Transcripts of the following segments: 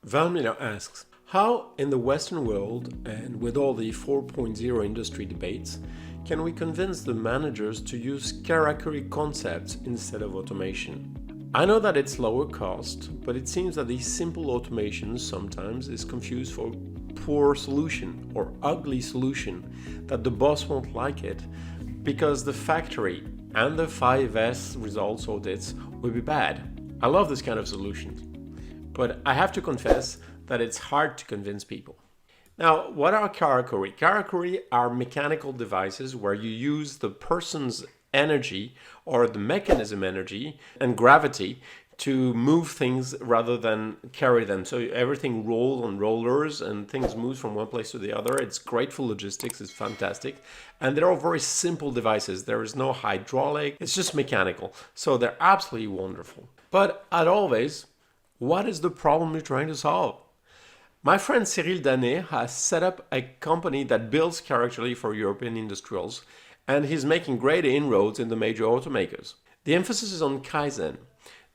Valmila asks, how in the Western world and with all the 4.0 industry debates can we convince the managers to use karakori concepts instead of automation? I know that it's lower cost, but it seems that these simple automations sometimes is confused for poor solution or ugly solution that the boss won't like it because the factory and the 5S results audits will be bad. I love this kind of solutions, but I have to confess that it's hard to convince people. Now, what are karakori? Karakori are mechanical devices where you use the person's energy or the mechanism energy and gravity to move things rather than carry them. So everything rolls on rollers and things move from one place to the other. It's great for logistics, it's fantastic. And they're all very simple devices. There is no hydraulic, it's just mechanical. So they're absolutely wonderful. But as always, what is the problem you're trying to solve? My friend Cyril Danet has set up a company that builds Karakuri for European industrials, and he's making great inroads in the major automakers. The emphasis is on Kaizen.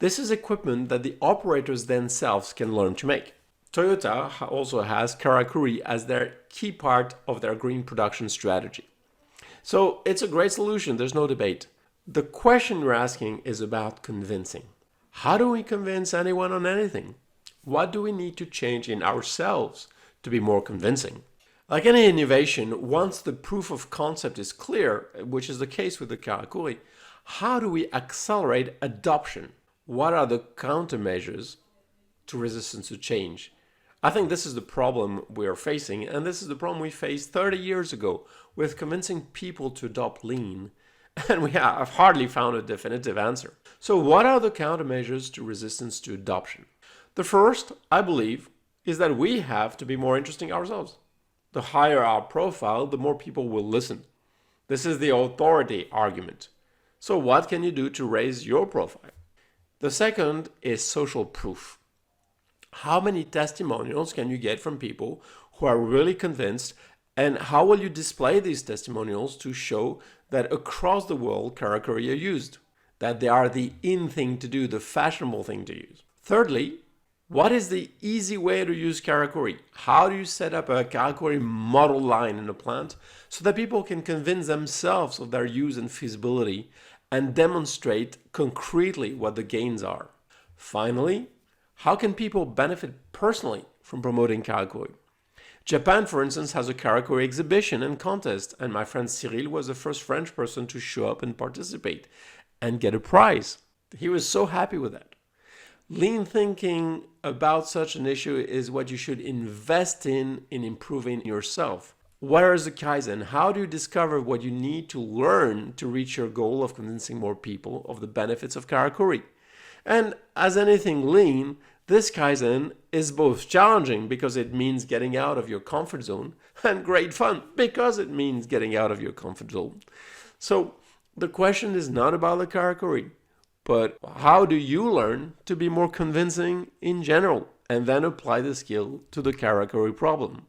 This is equipment that the operators themselves can learn to make. Toyota also has Karakuri as their key part of their green production strategy. So it's a great solution, there's no debate. The question you're asking is about convincing. How do we convince anyone on anything? What do we need to change in ourselves to be more convincing? Like any innovation, once the proof of concept is clear, which is the case with the Karakuri, how do we accelerate adoption? What are the countermeasures to resistance to change? I think this is the problem we are facing, and this is the problem we faced 30 years ago with convincing people to adopt lean, and we have hardly found a definitive answer. So what are the countermeasures to resistance to adoption? The first, I believe, is that we have to be more interesting ourselves. The higher our profile, the more people will listen. This is the authority argument. So what can you do to raise your profile? The second is social proof. How many testimonials can you get from people who are really convinced, and how will you display these testimonials to show that across the world karakori are used, that they are the in thing to do, the fashionable thing to use? Thirdly, what is the easy way to use karakori? How do you set up a karakori model line in a plant so that people can convince themselves of their use and feasibility and demonstrate concretely what the gains are? Finally, how can people benefit personally from promoting karakori? Japan, for instance, has a karakori exhibition and contest, and my friend Cyril was the first French person to show up and participate and get a prize. He was so happy with that. Lean thinking about such an issue is what you should invest in improving yourself. Where is the Kaizen? How do you discover what you need to learn to reach your goal of convincing more people of the benefits of karakori? And as anything lean, this Kaizen is both challenging because it means getting out of your comfort zone, and great fun because it means getting out of your comfort zone. So the question is not about the karakori, but how do you learn to be more convincing in general and then apply the skill to the karakori problem?